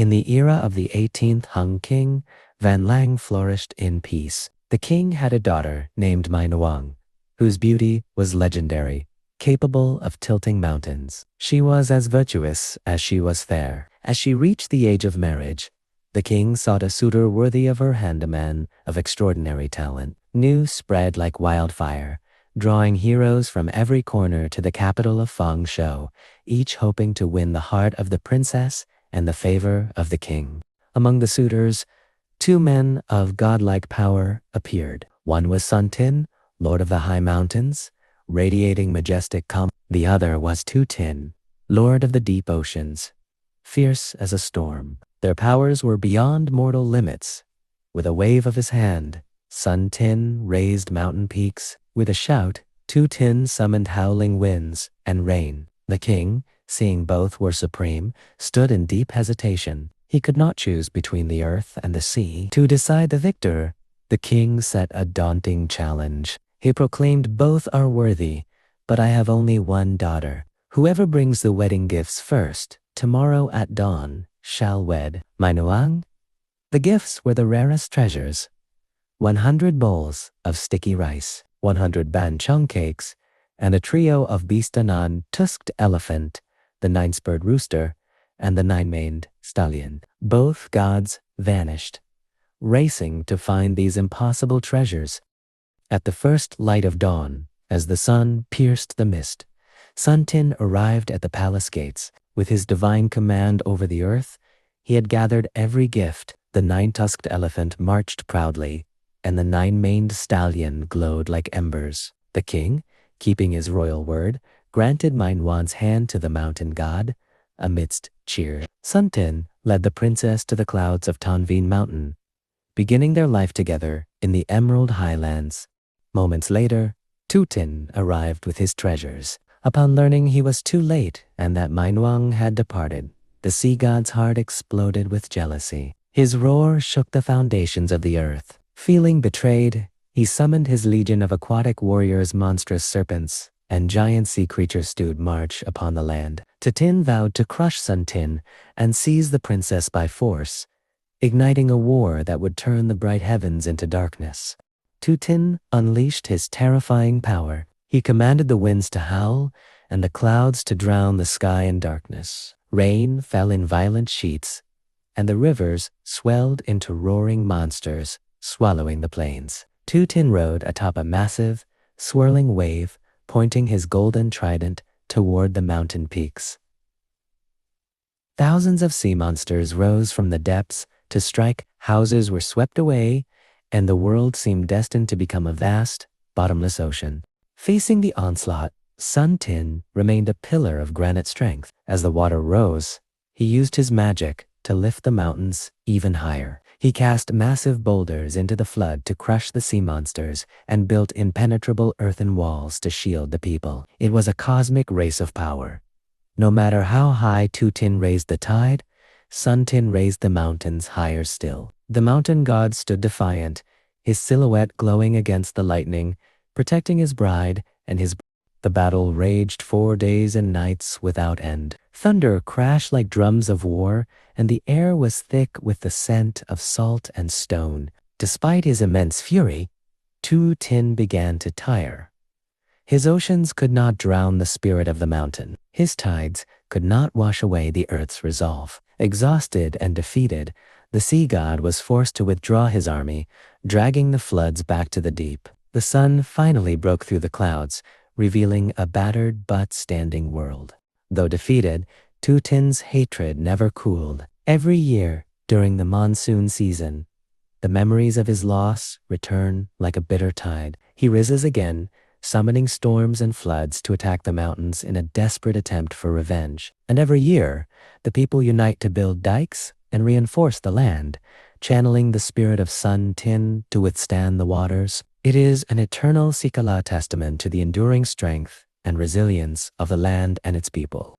In the era of the 18th Hung King, Van Lang flourished in peace. The king had a daughter named My Nuong, whose beauty was legendary, capable of tilting mountains. She was as virtuous as she was fair. As she reached the age of marriage, the king sought a suitor worthy of her hand, a man of extraordinary talent. News spread like wildfire, drawing heroes from every corner to the capital of Fang Shou, each hoping to win the heart of the princess and the favor of the king. Among the suitors, two men of godlike power appeared. One was Son Tinh, lord of the high mountains, radiating majestic calm. The other was Thuy Tinh, lord of the deep oceans, fierce as a storm. Their powers were beyond mortal limits. With a wave of his hand, Son Tinh raised mountain peaks. With a shout, Thuy Tinh summoned howling winds and rain. The king, seeing both were supreme, stood in deep hesitation. He could not choose between the earth and the sea. To decide the victor, the king set a daunting challenge. He proclaimed, "Both are worthy, but I have only one daughter. Whoever brings the wedding gifts first, tomorrow at dawn, shall wed." My Nuong? The gifts were the rarest treasures: 100 bowls of sticky rice, 100 ban chung cakes, and a trio of bistanan, tusked elephant, the 9-spurred rooster, and the 9-maned stallion. Both gods vanished, racing to find these impossible treasures. At the first light of dawn, as the sun pierced the mist, Son Tinh arrived at the palace gates. With his divine command over the earth, he had gathered every gift. The 9-tusked elephant marched proudly, and the 9-maned stallion glowed like embers. The king, keeping his royal word, granted My Nuong's hand to the mountain god. Amidst cheers, Son Tinh led the princess to the clouds of Tanveen Mountain, beginning their life together in the Emerald Highlands. Moments later, Thuy Tinh arrived with his treasures. Upon learning he was too late and that My Nuong had departed, the sea god's heart exploded with jealousy. His roar shook the foundations of the earth. Feeling betrayed, he summoned his legion of aquatic warriors, monstrous serpents, and giant sea creatures stood march upon the land. Thuy Tinh vowed to crush Son Tinh and seize the princess by force, igniting a war that would turn the bright heavens into darkness. Thuy Tinh unleashed his terrifying power. He commanded the winds to howl and the clouds to drown the sky in darkness. Rain fell in violent sheets, and the rivers swelled into roaring monsters, swallowing the plains. Thuy Tinh rode atop a massive, swirling wave, pointing his golden trident toward the mountain peaks. Thousands of sea monsters rose from the depths to strike. Houses were swept away, and the world seemed destined to become a vast, bottomless ocean. Facing the onslaught, Son Tinh remained a pillar of granite strength. As the water rose, he used his magic to lift the mountains even higher. He cast massive boulders into the flood to crush the sea monsters and built impenetrable earthen walls to shield the people. It was a cosmic race of power. No matter how high Thuy Tinh raised the tide, Son Tinh raised the mountains higher still. The mountain god stood defiant, his silhouette glowing against the lightning, protecting his bride and his. The battle raged 4 days and nights without end. Thunder crashed like drums of war, and the air was thick with the scent of salt and stone. Despite his immense fury, Thuy Tinh began to tire. His oceans could not drown the spirit of the mountain. His tides could not wash away the earth's resolve. Exhausted and defeated, the sea god was forced to withdraw his army, dragging the floods back to the deep. The sun finally broke through the clouds, revealing a battered but standing world. Though defeated, Thuy Tinh hatred never cooled. Every year, during the monsoon season, the memories of his loss return like a bitter tide. He rises again, summoning storms and floods to attack the mountains in a desperate attempt for revenge. And every year, the people unite to build dikes and reinforce the land, channeling the spirit of Son Tinh to withstand the waters. It is an eternal Sikala testament to the enduring strength and resilience of the land and its people.